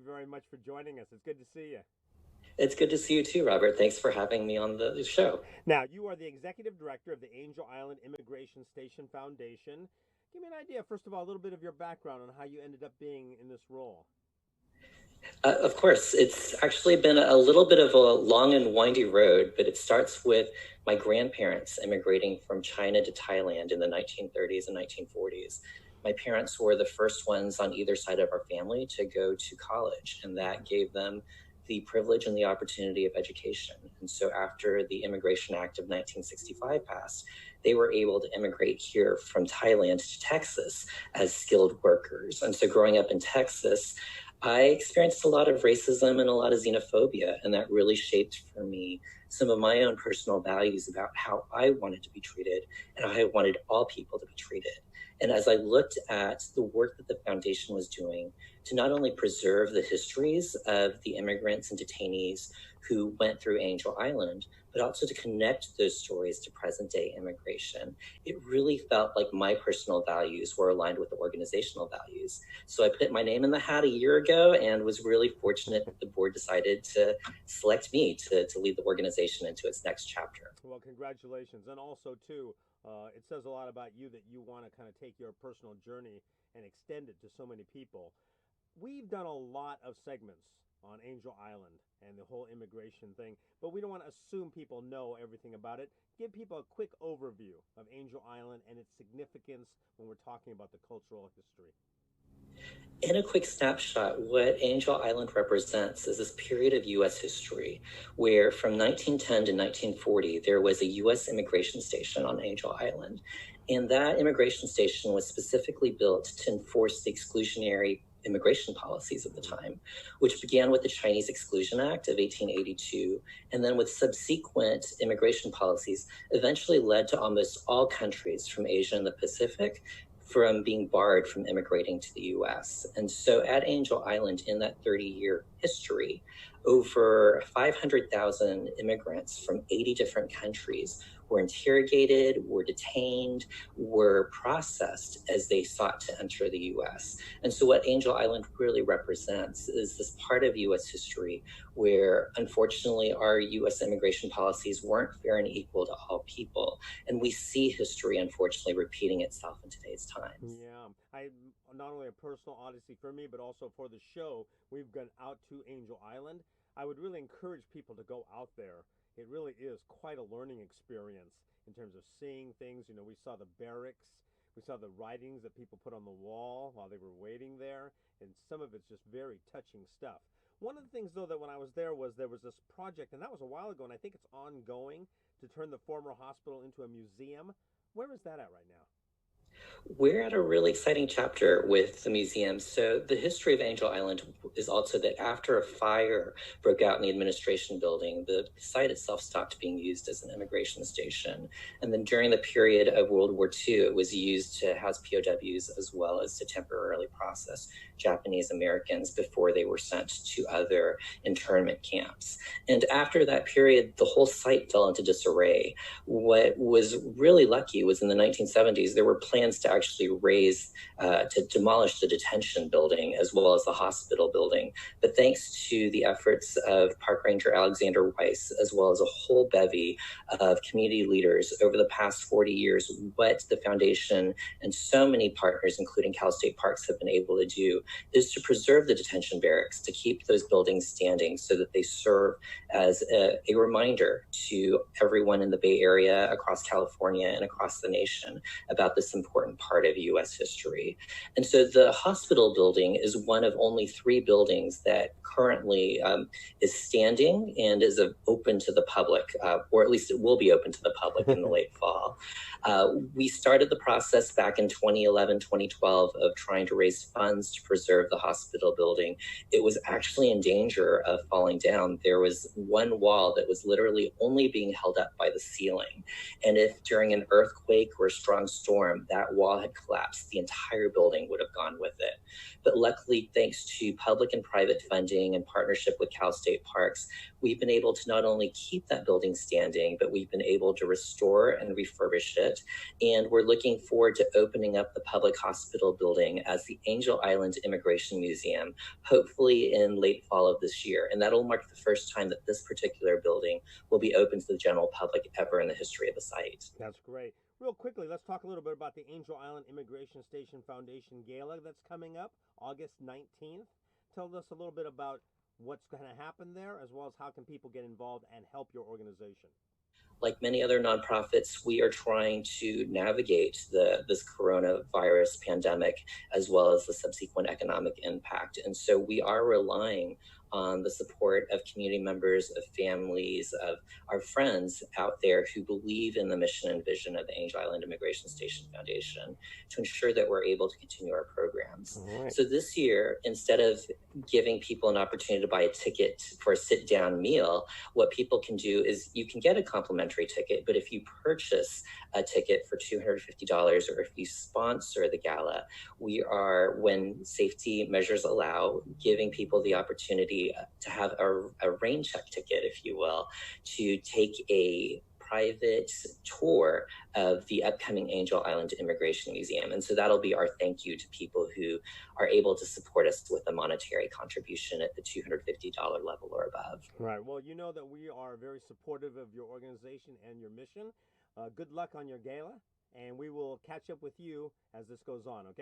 very much for joining us. It's good to see you. It's good to see you too, Robert. Thanks for having me on the show. Now, you are the executive director of the Angel Island Immigration Station Foundation. Give me an idea, first of all, a little bit of your background on how you ended up being in this role. Of course, it's actually been a little bit of a long and windy road, but it starts with my grandparents immigrating from China to Thailand in the 1930s and 1940s. My parents were the first ones on either side of our family to go to college, and that gave them the privilege and the opportunity of education. And so after the Immigration Act of 1965 passed, they were able to immigrate here from Thailand to Texas as skilled workers. And so growing up in Texas, I experienced a lot of racism and a lot of xenophobia, and that really shaped for me some of my own personal values about how I wanted to be treated and how I wanted all people to be treated. And as I looked at the work that the foundation was doing to not only preserve the histories of the immigrants and detainees who went through Angel Island, but also to connect those stories to present day immigration, it really felt like my personal values were aligned with the organizational values. So I put my name in the hat a year ago and was really fortunate that the board decided to select me to lead the organization into its next chapter. Well, congratulations. And also, too, it says a lot about you that you want to kind of take your personal journey and extend it to so many people. We've done a lot of segments on Angel Island and the whole immigration thing, but we don't want to assume people know everything about it. Give people a quick overview of Angel Island and its significance when we're talking about the cultural history. In a quick snapshot, what Angel Island represents is this period of U.S. history where from 1910 to 1940, there was a U.S. immigration station on Angel Island. And that immigration station was specifically built to enforce the exclusionary immigration policies of the time, which began with the Chinese Exclusion Act of 1882, and then with subsequent immigration policies, eventually led to almost all countries from Asia and the Pacific from being barred from immigrating to the U.S. And so at Angel Island, in that 30-year history, over 500,000 immigrants from 80 different countries were interrogated, were detained, were processed as they sought to enter the U.S. And so what Angel Island really represents is this part of U.S. history where, unfortunately, our U.S. immigration policies weren't fair and equal to all people. And we see history, unfortunately, repeating itself in today's times. Yeah, not only a personal odyssey for me, but also for the show, we've gone out to Angel Island. I would really encourage people to go out there. It really is quite a learning experience in terms of seeing things. You know, we saw the barracks, we saw the writings that people put on the wall while they were waiting there, and some of it's just very touching stuff. One of the things, though, that when I was there was this project, and that was a while ago, and I think it's ongoing, to turn the former hospital into a museum. Where is that at right now? We're at a really exciting chapter with the museum. So the history of Angel Island is also that after a fire broke out in the administration building, the site itself stopped being used as an immigration station. And then during the period of World War II, it was used to house POWs as well as to temporarily process Japanese Americans before they were sent to other internment camps. And after that period, the whole site fell into disarray. What was really lucky was in the 1970s, there were plans to actually to demolish the detention building as well as the hospital building. But thanks to the efforts of Park Ranger Alexander Weiss, as well as a whole bevy of community leaders over the past 40 years, what the foundation and so many partners, including Cal State Parks, have been able to do is to preserve the detention barracks, to keep those buildings standing so that they serve as a reminder to everyone in the Bay Area, across California, and across the nation about this important part of U.S. history. And so the hospital building is one of only 3 buildings that currently is standing and is open to the public, or at least it will be open to the public in the late fall. We started the process back in 2011, 2012 of trying to raise funds to preserve the hospital building. It was actually in danger of falling down. There was one wall that was literally only being held up by the ceiling. And if during an earthquake or a strong storm, that wall wall had collapsed, the entire building would have gone with it. But luckily, thanks to public and private funding and partnership with Cal State Parks, we've been able to not only keep that building standing, but we've been able to restore and refurbish it. And we're looking forward to opening up the public hospital building as the Angel Island Immigration Museum, hopefully in late fall of this year. And that'll mark the first time that this particular building will be open to the general public ever in the history of the site. That's great. Real quickly, let's talk a little bit about the Angel Island Immigration Station Foundation Gala that's coming up August 19th. Tell us a little bit about what's going to happen there, as well as how can people get involved and help your organization. Like many other nonprofits, we are trying to navigate this coronavirus pandemic as well as the subsequent economic impact. And so we are relying on the support of community members, of families, of our friends out there who believe in the mission and vision of the Angel Island Immigration Station Foundation to ensure that we're able to continue our programs. Right. So this year, instead of giving people an opportunity to buy a ticket for a sit-down meal, what people can do is you can get a complimentary ticket, but if you purchase a ticket for $250 or if you sponsor the gala, we are, when safety measures allow, giving people the opportunity to have a rain check ticket, if you will, to take a private tour of the upcoming Angel Island Immigration Museum. And so that'll be our thank you to people who are able to support us with a monetary contribution at the $250 level or above. Right. Well, you know that we are very supportive of your organization and your mission. Good luck on your gala, and we will catch up with you as this goes on, okay?